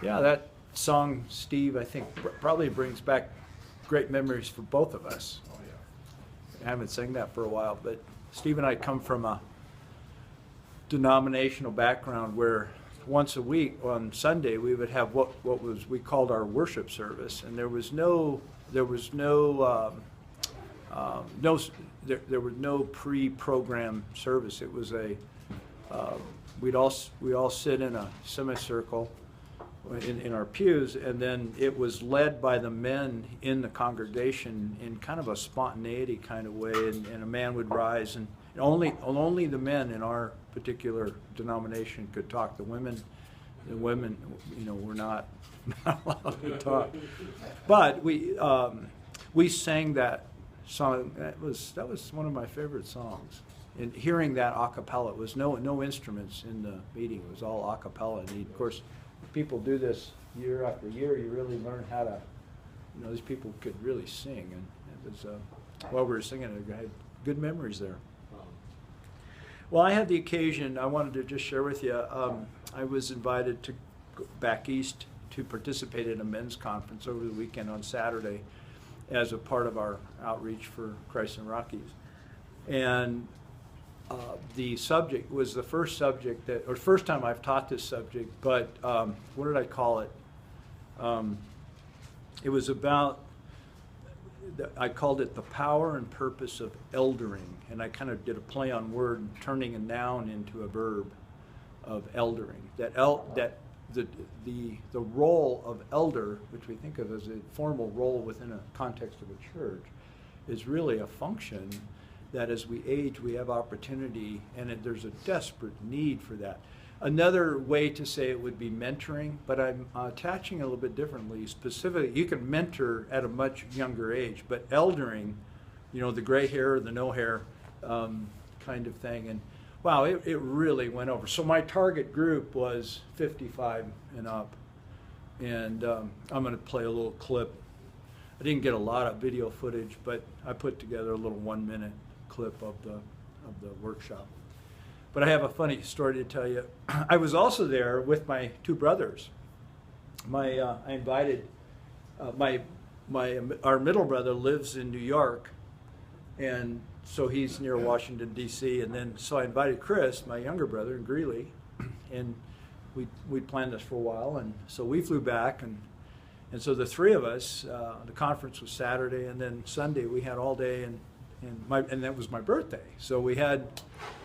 Yeah, that song, Steve, I think probably brings back great memories for both of us. Oh, yeah. I haven't sang that for a while, but Steve and I come from a denominational background where once a week on Sunday we would have what was we called our worship service, and there was no pre-programmed service. It was a we all sit in a semicircle in our pews, and then it was led by the men in the congregation in kind of a spontaneity kind of way, and a man would rise, and only the men in our particular denomination could talk. The women, were not allowed to talk. But we sang that song. That was one of my favorite songs. And hearing that a cappella, it was no instruments in the meeting. It was all a cappella. And of course, people do this year after year. You really learn how to, these people could really sing. And it was, while we were singing it, I had good memories there. Well, I had the occasion, I wanted to just share with you, I was invited to go back east to participate in a men's conference over the weekend on Saturday as a part of our outreach for Christ in Rockies. And the subject was the first time I've taught this subject, but what did I call it? It was about, I called it the power and purpose of eldering, and I kind of did a play on word, turning a noun into a verb of eldering. That the role of elder, which we think of as a formal role within a context of a church, is really a function that as we age, we have opportunity, and there's a desperate need for that. Another way to say it would be mentoring, but I'm attaching a little bit differently. Specifically, you can mentor at a much younger age, but eldering, the gray hair or the no hair kind of thing. And wow, it really went over. So my target group was 55 and up. And I'm going to play a little clip. I didn't get a lot of video footage, but I put together a little 1-minute clip of the workshop. But I have a funny story to tell you. I was also there with my two brothers. I invited our middle brother lives in New York, and so he's near Washington D.C. And so I invited Chris, my younger brother, in Greeley, and we planned this for a while, and so we flew back, and so the three of us. The conference was Saturday, and then Sunday we had all day, and that was my birthday. So we had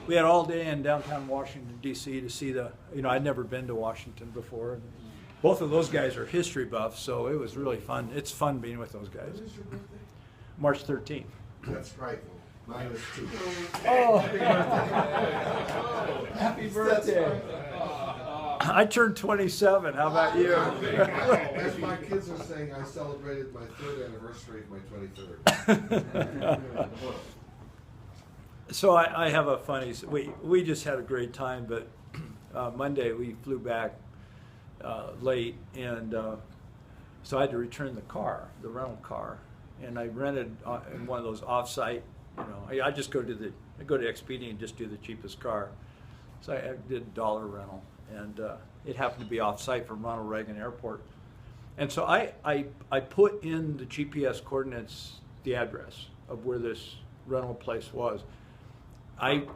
all day in downtown Washington D.C. to see I'd never been to Washington before. And both of those guys are history buffs, so it was really fun. It's fun being with those guys. When is your birthday? March 13th. That's right. Mine is too. Oh, happy birthday. I turned 27. How about you? As my kids are saying, I celebrated my 3rd anniversary of my 23rd. So I have a funny, we just had a great time, but Monday we flew back late, and so I had to return the rental car, and I rented in one of those off-site, I just go to Expedia and just do the cheapest car. So I did dollar rental, and it happened to be off-site from Ronald Reagan Airport. And so I put in the GPS coordinates, the address of where this rental place was. I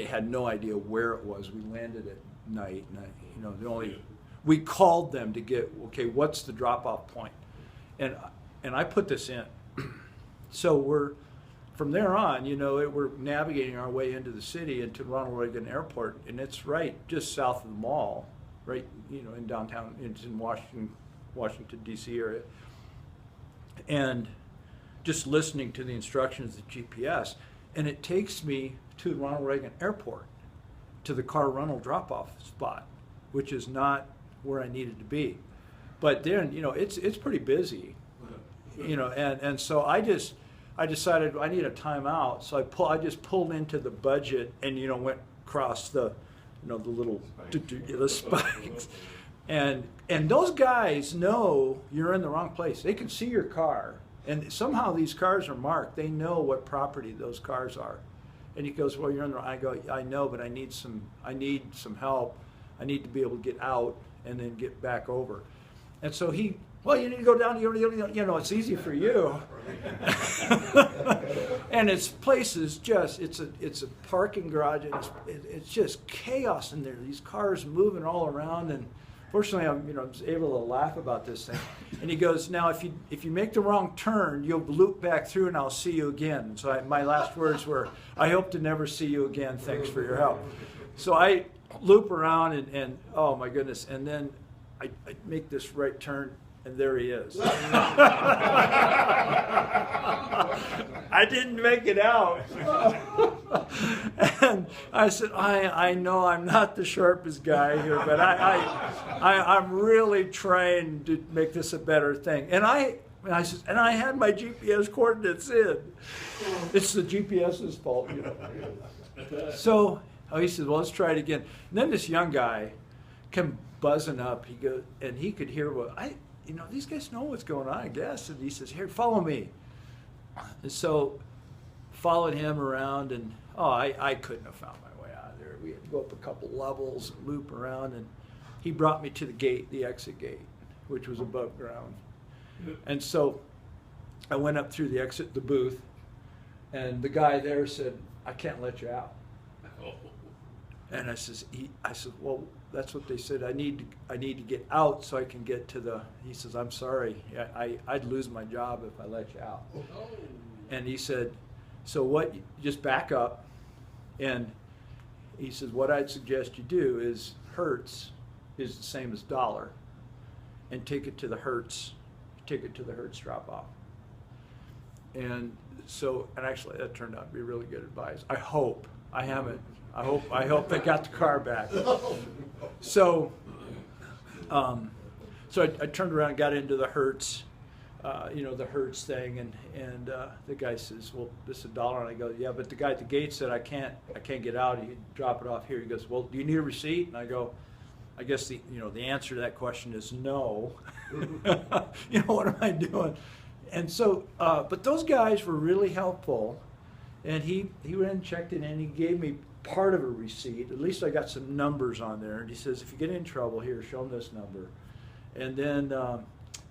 had no idea where it was. We landed at night, and we called them to get, okay, what's the drop-off point? And I put this in. So from there on, we're navigating our way into the city, into Ronald Reagan Airport, and it's right just south of the mall, right, in downtown, it's in Washington D.C. area. And just listening to the instructions of the GPS, and it takes me to Ronald Reagan Airport, to the car rental drop-off spot, which is not where I needed to be. But then, it's pretty busy, and so I decided I need a timeout, so I just pulled into the budget and went across the little the spikes, and those guys know you're in the wrong place. They can see your car, and somehow these cars are marked. They know what property those cars are, and he goes, "Well, you're in the wrong." I go, "I know, but I need some help. I need to be able to get out and then get back over. And so well, you need to go down, it's easy for you. And its place is just, it's a parking garage, and it's just chaos in there. These cars moving all around, and fortunately, I was able to laugh about this thing. And he goes, now, if you make the wrong turn, you'll loop back through, and I'll see you again. So my last words were, I hope to never see you again. Thanks for your help. So I loop around, and oh my goodness, and then I make this right turn, and there he is. I didn't make it out. And I said, I know I'm not the sharpest guy here, but I'm really trying to make this a better thing. And I said, and I had my GPS coordinates in. It's the GPS's fault, So he said, well, let's try it again. And then this young guy came buzzing up. He goes, and he could hear these guys know what's going on, I guess. And he says, here, follow me. And so followed him around, and I couldn't have found my way out of there. We had to go up a couple levels and loop around, and he brought me to the gate, the exit gate, which was above ground. And so I went up through the booth, and the guy there said, I can't let you out. And I said, well, that's what they said. I need to get out so I can get to the. He says, I'm sorry, I'd lose my job if I let you out. And he said, so what? Just back up. And he says, what I'd suggest you do is Hertz is the same as dollar, and take it to the Hertz drop off. And so, and actually, that turned out to be really good advice. I hope they got the car back. So I turned around and got into the Hertz, the Hertz thing, and the guy says, well, this is $1. And I go, yeah, but the guy at the gate said I can't get out. You drop it off here. He goes, well, do you need a receipt? And I go, I guess the answer to that question is no. What am I doing? And so, but those guys were really helpful, and he went and checked it in. He gave me part of a receipt. At least I got some numbers on there. And he says, if you get in trouble, here, show him this number. And then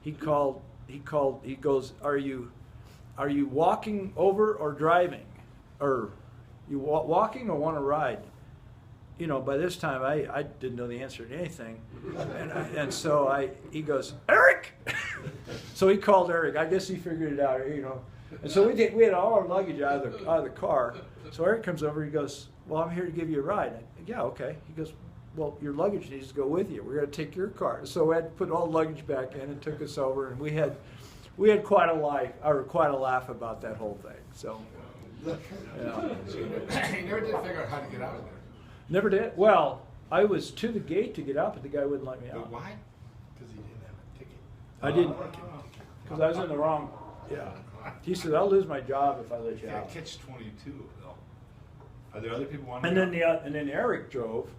he called. He goes, are you walking over or driving, or you walking or want to ride? By this time I didn't know the answer to anything, and so he goes, Eric. So he called Eric. I guess he figured it out, And so we had all our luggage out of the car. So Eric comes over. He goes, well, I'm here to give you a ride. Yeah, okay. He goes, well, your luggage needs to go with you. We're going to take your car. So we had to put all the luggage back in, and took us over, and we had quite a laugh about that whole thing. So, You never did figure out how to get out of there. Never did. Well, I was to the gate to get out, but the guy wouldn't let me out. But why? Because he didn't have a ticket. I didn't, because I was in the wrong. Yeah. He said, I'll lose my job if I let you Yeah, out. catch-22 though. Are there other people wanting? And then Eric drove,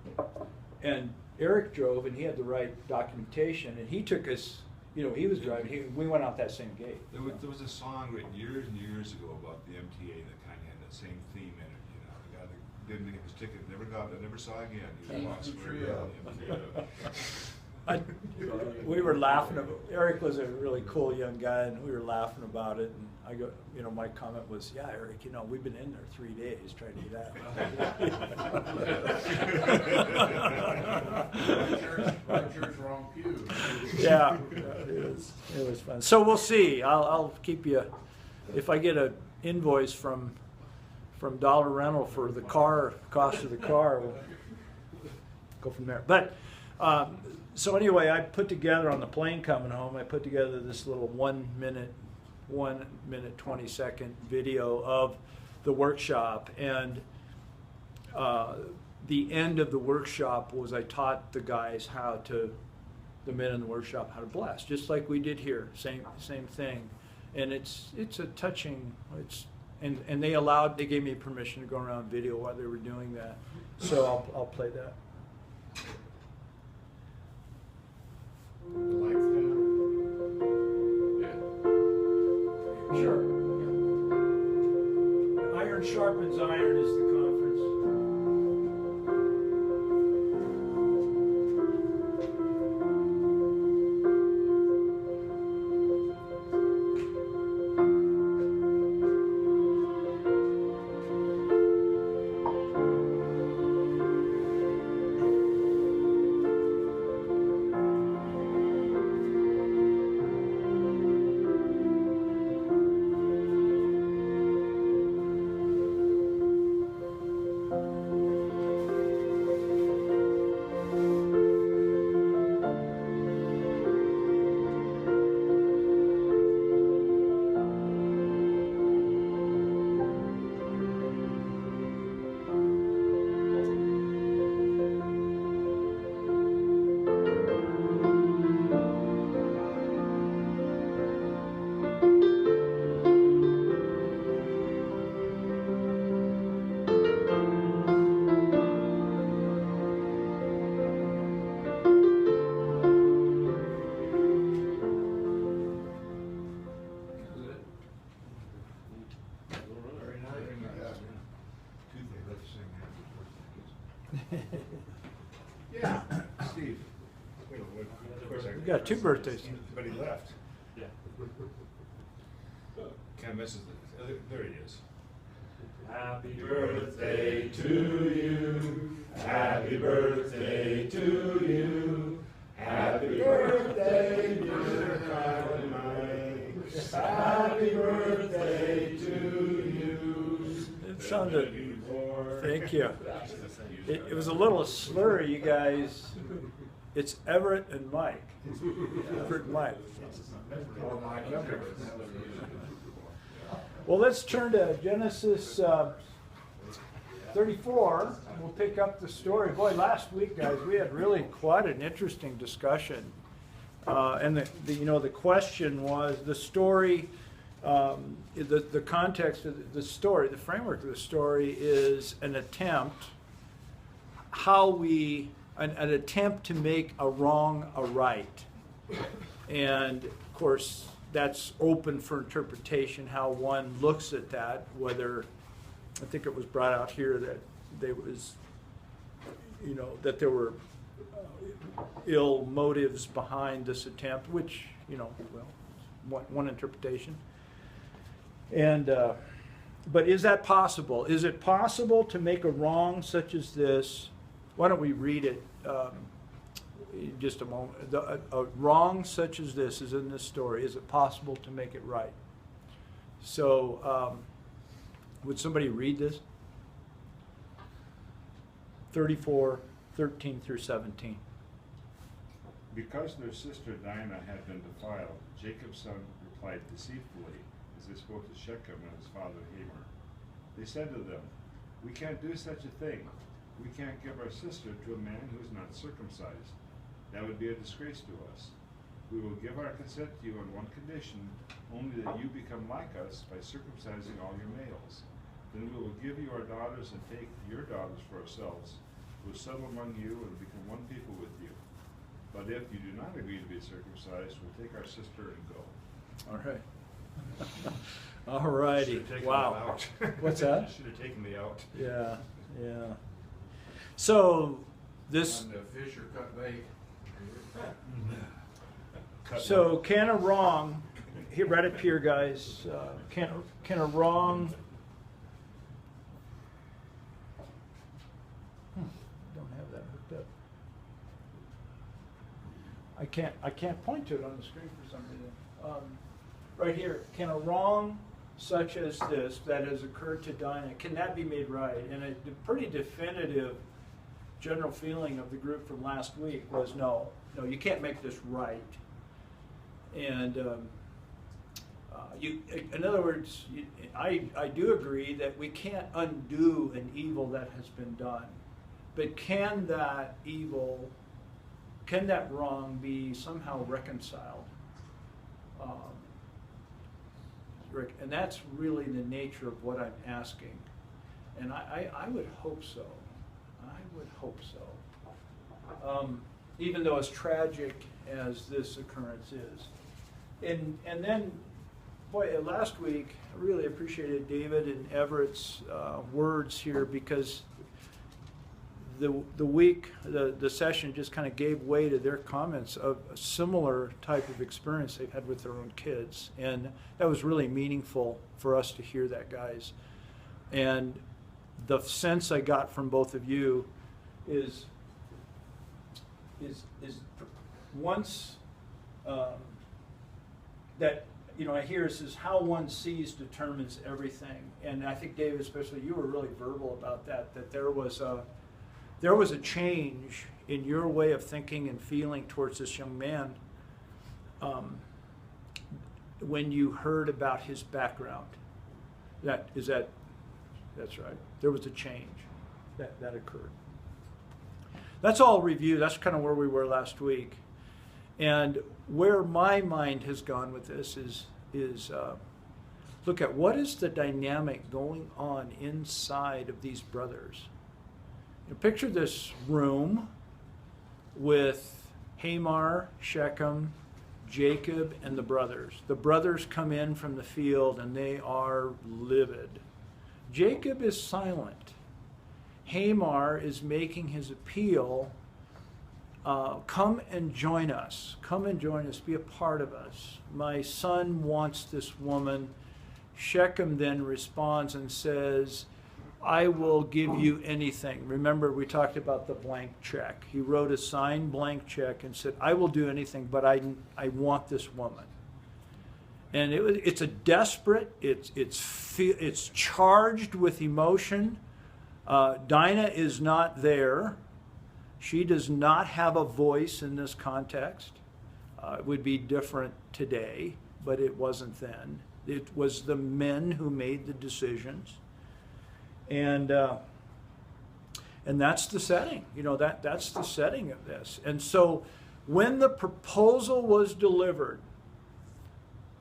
and he had the right documentation, and he took us. He was driving. We went out that same gate. There was a song written years and years ago about the MTA that kind of had that same theme in it. The guy that didn't get his ticket never saw again. He lost where he We were laughing. Eric was a really cool young guy, and we were laughing about it. And I go, my comment was, "Yeah, Eric, we've been in there 3 days trying to get out." Right church, wrong pew. Yeah, it was fun. So we'll see. I'll keep you. If I get an invoice from Dollar Rental for the cost of the car, we'll go from there. But. So anyway, I put together on the plane coming home, I put together this little 1 minute 20-second video of the workshop. And the end of the workshop was I taught the guys the men in the workshop how to blast, just like we did here, same thing. And it's a touching, and they gave me permission to go around video while they were doing that. So I'll play that. The lights down. Yeah. Sure. Iron sharpens iron is the conference. birthday. You got 2 birthdays. But he left. Yeah. Can't miss it. There he is. Happy birthday to you. Happy birthday to you. Happy birthday, dear Kyle Mike. Happy birthday to you. It sounded. Thank you. It was a little slurry, you guys. It's Everett and Mike. Everett and Mike. Well, let's turn to Genesis 34. We'll pick up the story. Boy, last week, guys, we had really quite an interesting discussion. And the question was the story. The context of the story, the framework of the story is an attempt, an attempt to make a wrong a right. And of course, that's open for interpretation how one looks at that, whether, I think it was brought out here that that there were ill motives behind this attempt, which, one interpretation. And, but is that possible? Is it possible to make a wrong such as this? Why don't we read it in just a moment. A wrong such as this is in this story. Is it possible to make it right? So, would somebody read this? 34:13 through 17. Because their sister Dinah had been defiled, Jacob's son replied deceitfully, as they spoke to Shechem and his father Hamor. They said to them, "We can't do such a thing. We can't give our sister to a man who is not circumcised. That would be a disgrace to us. We will give our consent to you on one condition, only that you become like us by circumcising all your males. Then we will give you our daughters and take your daughters for ourselves. We will settle among you and become one people with you. But if you do not agree to be circumcised, we'll take our sister and go." All right. All righty. Should've taken Wow. them out. What's that? Should have taken me out. Yeah, yeah. So this. And the fish are cut bait. So can a wrong? Here, right up here, guys. Can a wrong? Don't have that hooked up. I can't point to it on the screen for some reason. Right here, can a wrong such as this that has occurred to Dinah, can that be made right? And a pretty definitive general feeling of the group from last week was no, you can't make this right. And in other words, I do agree that we can't undo an evil that has been done, but can that wrong be somehow reconciled? And that's really the nature of what I'm asking. And I would hope so. I would hope so. Even though as tragic as this occurrence is. And then, boy, last week, I really appreciated David and Everett's words here, because the session just kind of gave way to their comments of a similar type of experience they've had with their own kids. And that was really meaningful for us to hear that, guys. And the sense I got from both of you is once that, I hear it says how one sees determines everything. And I think, David, especially you were really verbal about that there was a change in your way of thinking and feeling towards this young man when you heard about his background. That's right. There was a change that occurred. That's all review. That's kind of where we were last week. And where my mind has gone with this is look at what is the dynamic going on inside of these brothers. Picture this room with Hamor, Shechem, Jacob, and the brothers. The brothers come in from the field and they are livid. Jacob is silent. Hamor is making his appeal come and join us. Come and join us. Be a part of us. My son wants this woman. Shechem then responds and says, I will give you anything. Remember, we talked about the blank check. He wrote a signed blank check and said, I will do anything, but I want this woman. And it's a desperate, it's charged with emotion. Dinah is not there. She does not have a voice in this context. It would be different today, but it wasn't then. It was the men who made the decisions. And that's the setting. You know, that's the setting of this. And so when the proposal was delivered,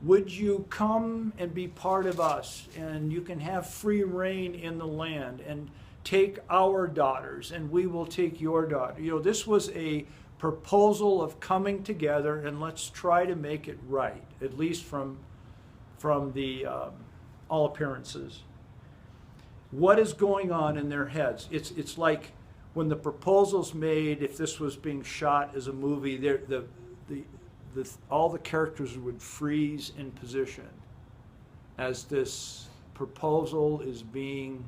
would you come and be part of us, and you can have free reign in the land, and take our daughters, and we will take your daughter. You know, this was a proposal of coming together, and let's try to make it right, at least from the all appearances. What is going on in their heads? It's like when the proposal's made, if this was being shot as a movie, all the characters would freeze in position as this proposal is being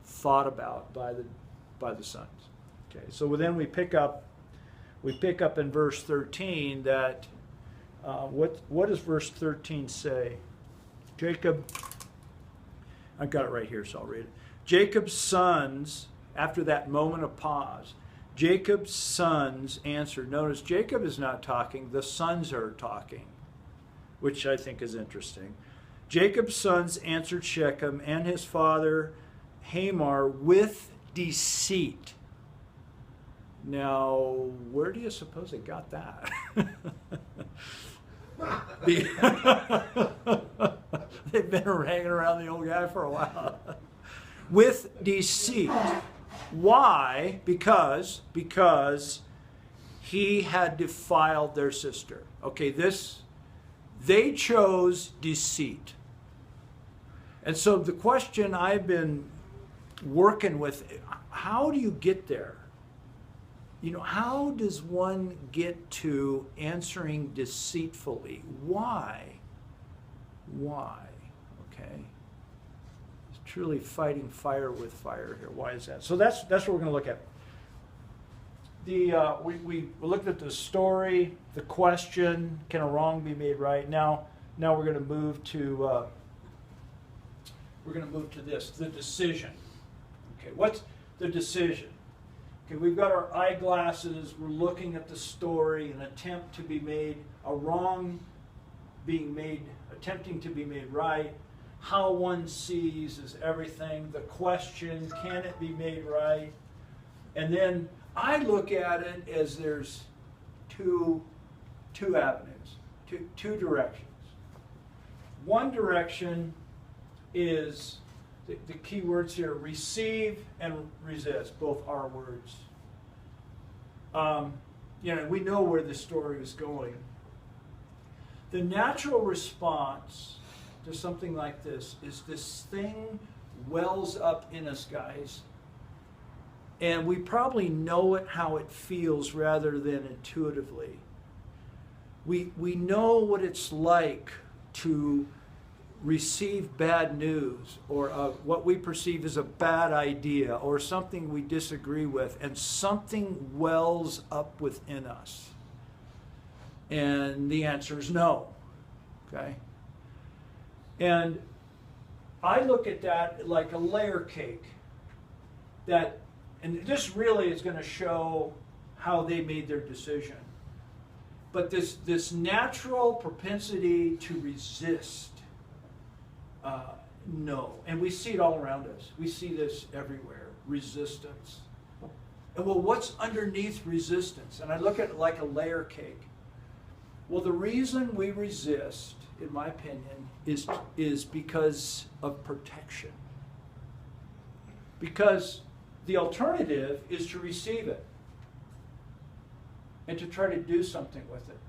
thought about by the sons. Okay, so then we pick up in verse 13 that what does verse 13 say? Jacob, I've got it right here, so I'll read it. Jacob's sons, after that moment of pause, Jacob's sons answered. Notice Jacob is not talking, the sons are talking, which I think is interesting. Jacob's sons answered Shechem and his father Hamor with deceit. Now, where do you suppose they got that? They've been hanging around the old guy for a while. With deceit. Why? Because he had defiled their sister. Okay, they chose deceit. And so the question I've been working with, how do you get there? You know, how does one get to answering deceitfully? Why? Okay. It's truly fighting fire with fire here. Why is that? So that's what we're going to look at. We looked at the story, the question, can a wrong be made right? Now we're going to move to this, the decision. Okay, what's the decision? Okay, we've got our eyeglasses, we're looking at the story, an attempt to be made, a wrong being made, attempting to be made right. How one sees is everything. The question, can it be made right? And then I look at it as there's two avenues, two directions. One direction is the key words here: receive and resist. Both are words. We know where the story is going. The natural response to something like this is this thing wells up in us, guys. And we probably know it how it feels rather than intuitively. We know what it's like to receive bad news, or what we perceive as a bad idea, or something we disagree with, and something wells up within us. And the answer is no. Okay? And I look at that like a layer cake. And this really is going to show how they made their decision. But this natural propensity to resist, no. And we see it all around us. We see this everywhere, resistance. And well, what's underneath resistance? And I look at it like a layer cake. Well, the reason we resist, in my opinion, is because of protection. Because the alternative is to receive it and to try to do something with it.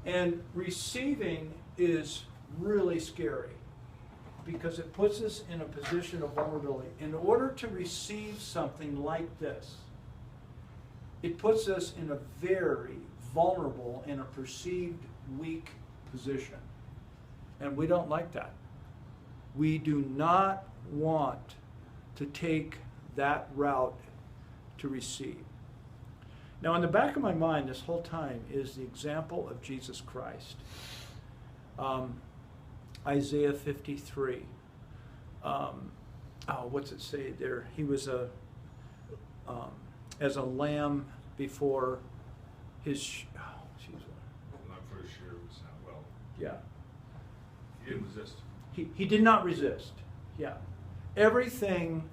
And receiving is really scary because it puts us in a position of vulnerability. In order to receive something like this, it puts us in a very vulnerable and a perceived weak position. And we don't like that. We do not want to take that route to receive. Now, in the back of my mind this whole time is the example of Jesus Christ. Isaiah 53. What's it say there? He was as a lamb before his. Not for sure it was not well. Yeah. He didn't resist. He did not resist. Yeah. Everything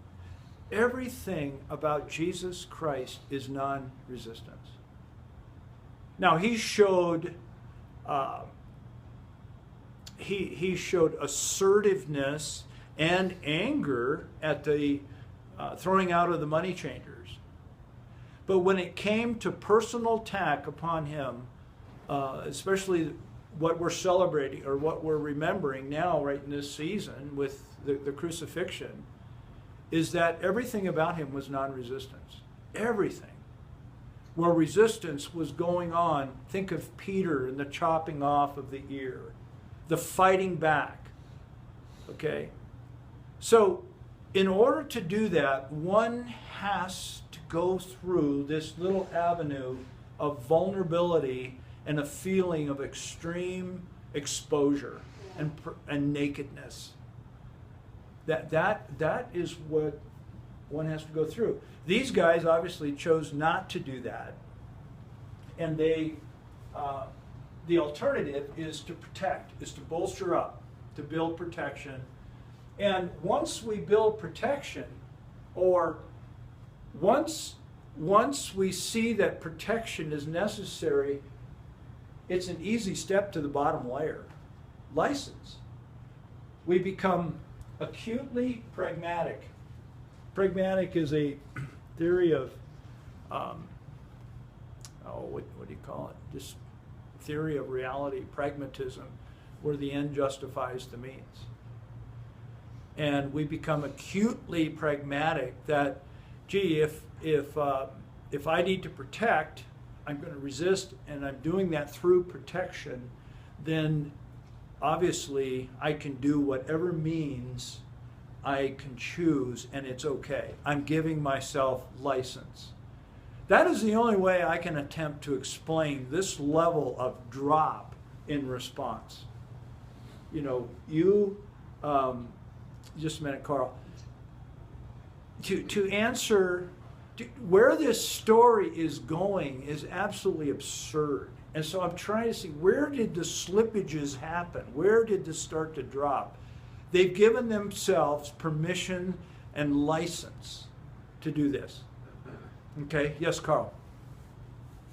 about Jesus Christ is non-resistance. Now, he showed he showed assertiveness and anger at the throwing out of the money changers. But when it came to personal attack upon him, especially what we're celebrating or what we're remembering now right in this season with the crucifixion, is that everything about him was non-resistance. Everything. Where resistance was going on, think of Peter and the chopping off of the ear, the fighting back. Okay? So, in order to do that, one has to go through this little avenue of vulnerability and a feeling of extreme exposure and nakedness. That is what one has to go through. These guys obviously chose not to do that, and the alternative is to protect, is to bolster up, to build protection. And once we build protection, or once we see that protection is necessary, it's an easy step to the bottom layer. License. We become acutely pragmatic. Pragmatic is a theory of, what do you call it? Just theory of reality, pragmatism, where the end justifies the means. And we become acutely pragmatic that, gee, if I need to protect, I'm going to resist, and I'm doing that through protection, then obviously I can do whatever means I can choose, and it's okay. I'm giving myself license. That is the only way I can attempt to explain this level of drop in response. Just a minute, Carl. To answer where this story is going is absolutely absurd. And so I'm trying to see, where did the slippages happen? Where did this start to drop? They've given themselves permission and license to do this. Okay, yes, Carl.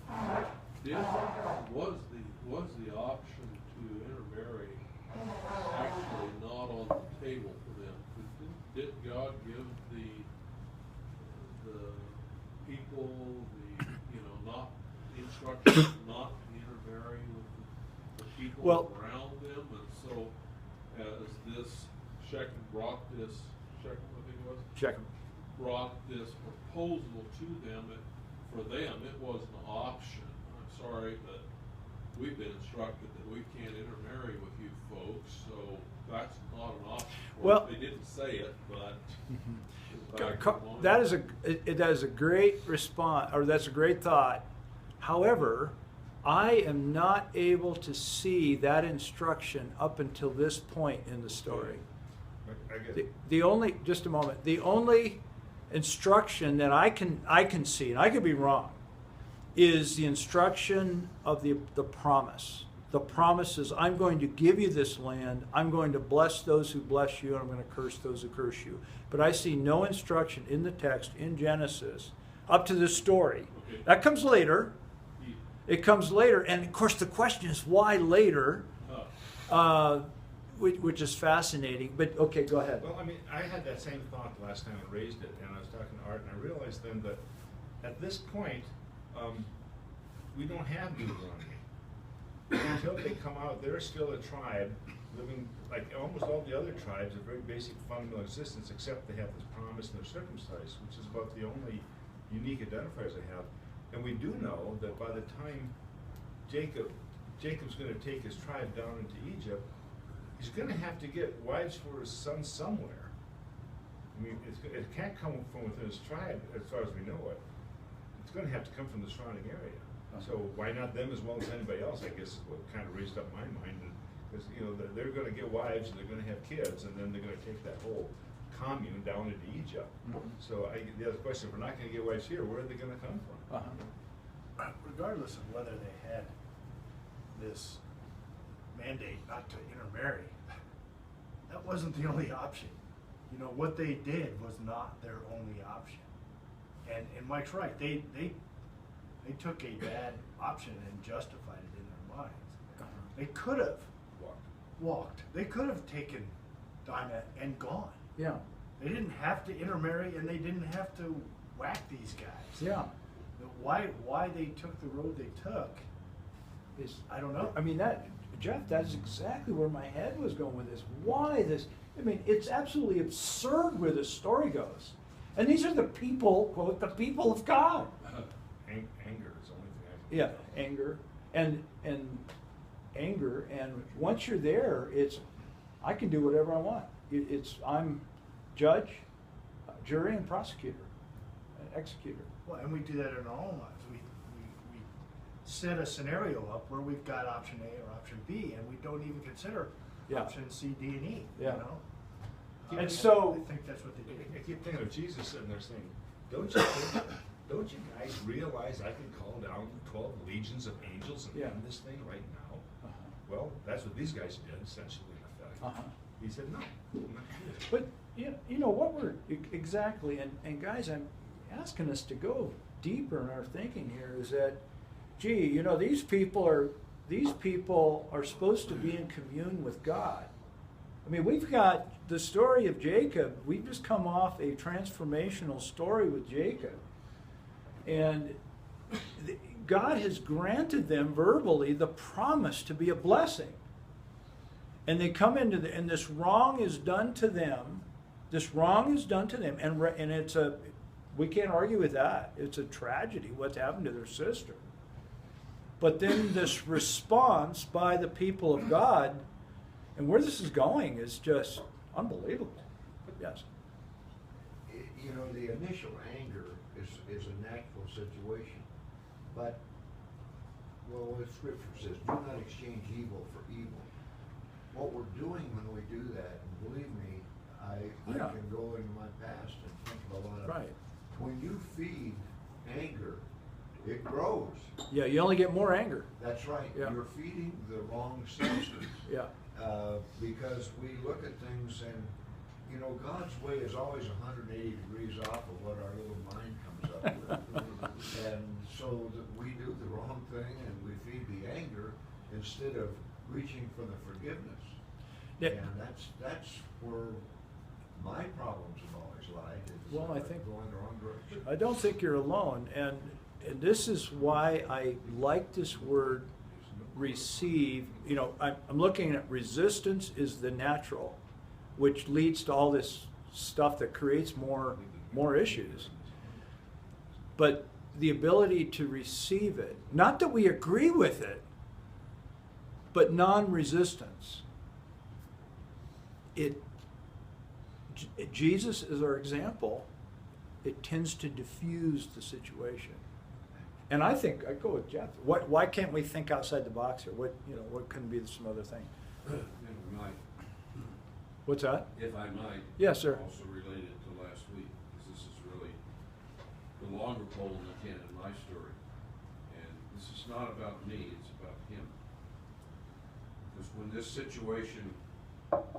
Was the option to intermarry actually not on the table for them? Did God give the people not the instructions not to intermarry with the people around them? And so as this Shechem brought this, Shechem, I think it was? Shechem. Brought this proposal to them, for them it was an option. I'm sorry, but we've been instructed that we can't intermarry with you folks, so that's not an option. Well, they didn't say it, but that is a great response, or that's a great thought. However, I am not able to see that instruction up until this point in the story. The only, just a moment, the only instruction that I can see, and I could be wrong, is the instruction of the promise. The promise is, I'm going to give you this land, I'm going to bless those who bless you, and I'm going to curse those who curse you. But I see no instruction in the text in Genesis up to this story. Okay. That comes later. It comes later, and of course the question is, why later? Which is fascinating. But okay, go ahead. Well, I mean, I had that same thought the last time I raised it, and I was talking to Art, and I realized then that at this point, we don't have Deuteronomy. Until they come out, they're still a tribe living like almost all the other tribes, a very basic fundamental existence, except they have this promise and they're circumcised, which is about the only unique identifiers they have. And we do know that by the time Jacob's gonna take his tribe down into Egypt, he's gonna have to get wives for his son somewhere. I mean, it can't come from within his tribe, as far as we know it. It's gonna have to come from the surrounding area. So why not them as well as anybody else, I guess, is what kind of raised up my mind. Because, you know, they're gonna get wives, and they're gonna have kids, and then they're gonna take that whole commune down into Egypt. So the other question, if we're not gonna get wives here, where are they gonna come from? Regardless of whether they had this mandate not to intermarry, that wasn't the only option. You know, what they did was not their only option. And Mike's right, they took a bad option and justified it in their minds. They could have walked. They could have taken Dinah and gone. Yeah. They didn't have to intermarry, and they didn't have to whack these guys. Yeah. Why they took the road they took is, I don't know. I mean, Jeff, that's exactly where my head was going with this. Why this? I mean, it's absolutely absurd where this story goes. And these are the people, quote, the people of God. Anger is the only thing I can Yeah, think of. anger. And anger, and once you're there, it's, I can do whatever I want. I'm judge, jury, and prosecutor, and executor. Well, and we do that in our own lives. We set a scenario up where we've got option A or option B, and we don't even consider Yeah. option C, D, and E. Yeah. You know? And so- I think that's what they did. I keep thinking of Jesus sitting there saying, don't you guys realize I can call down 12 legions of angels and Yeah. end this thing right now? Uh-huh. Well, that's what these guys did, essentially, in effect. Uh-huh. He said, no, I'm not gonna do it. But you know what we're exactly, and guys, I'm asking us to go deeper in our thinking here. Is that, gee, you know, these people are supposed to be in commune with God. I mean, we've got the story of Jacob. We've just come off a transformational story with Jacob, and God has granted them verbally the promise to be a blessing. And they come into and this wrong is done to them. This wrong is done to them, and it's we can't argue with that. It's a tragedy what's happened to their sister. But then this response by the people of God, and where this is going is just unbelievable. Yes. You know, the initial anger is a natural situation, but, well, what Scripture says, do not exchange evil for evil. What we're doing when we do that, and believe me, I Yeah. can go into my past and think of a lot of, Right. when you feed anger, it grows. Yeah, you only get more anger. That's right. Yeah. You're feeding the wrong substance. Yeah. Because we look at things and, you know, God's way is always 180 degrees off of what our little mind comes up with. And so that we do the wrong thing and we feed the anger instead of reaching for the forgiveness. Yeah. And that's where my problems have always lied, is Well, I think- going the wrong direction. I don't think you're alone, and this is why I like this word receive. You know, I'm looking at resistance is the natural, which leads to all this stuff that creates more issues. But the ability to receive it, not that we agree with it, but non-resistance. Jesus is our example. It tends to diffuse the situation. And I think I go with Jeff. Why can't we think outside the box here? What couldn't be some other thing? If I might, What's that? if I might. Yes, sir. Also related to last week, because this is really the longer pole in the tent in my story. And this is not about me, it's about him. Because when this situation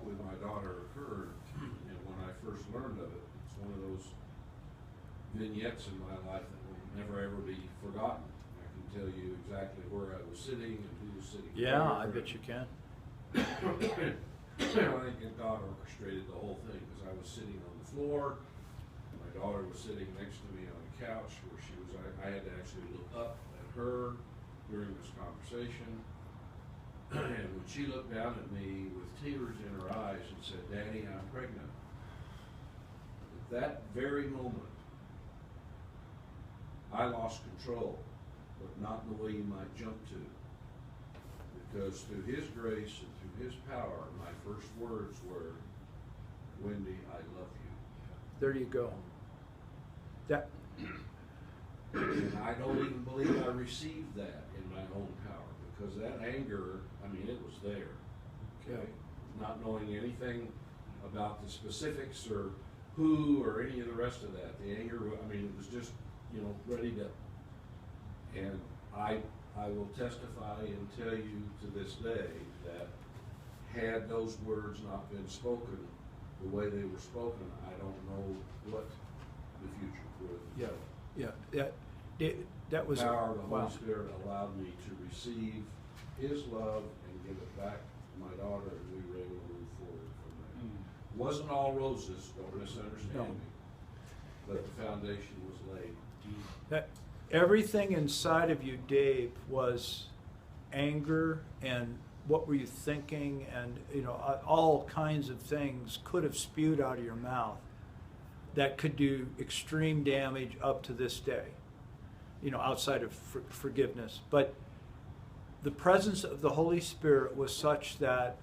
with my daughter occurred, and when I first learned of it, it's one of those vignettes in my life that will never ever be forgotten. I can tell you exactly where I was sitting and who was sitting Yeah, where. I bet you can. I think God orchestrated the whole thing, because I was sitting on the floor, and my daughter was sitting next to me on the couch where she was. I had to actually look up at her during this conversation, and when she looked down at me with tears in her eyes and said, "Daddy, I'm pregnant," at that very moment, I lost control, but not in the way you might jump to. Because through his grace and through his power, my first words were, Wendy, I love you. There you go. That, And I don't even believe I received that in my own power, because that anger, I mean, it was there. Okay? Not knowing anything about the specifics or who or any of the rest of that. The anger, I mean, it was just, you know, ready to, and I will testify and tell you to this day that had those words not been spoken the way they were spoken, I don't know what the future would have. yeah, that was, The power of the wow. Holy Spirit allowed me to receive his love and give it back to my daughter, and we were able to move forward from there. Wasn't all roses, don't misunderstand No. me, but the foundation was laid. That, everything inside of you, Dave, was anger and what were you thinking, and you know, all kinds of things could have spewed out of your mouth that could do extreme damage up to this day, you know, outside of forgiveness. But the presence of the Holy Spirit was such that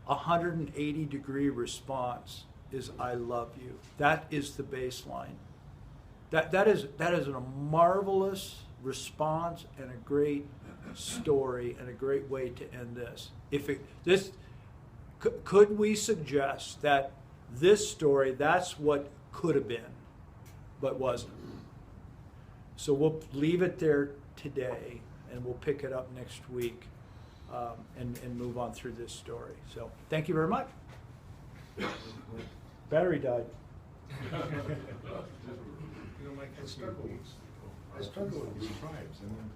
180-degree response is I love you. That is the baseline. That is a marvelous response and a great story and a great way to end this. Could we suggest that this story, that's what could have been, but wasn't? So we'll leave it there today, and we'll pick it up next week and move on through this story. So thank you very much. Battery died. You know, Mike, I struggle with these tribes. I mean,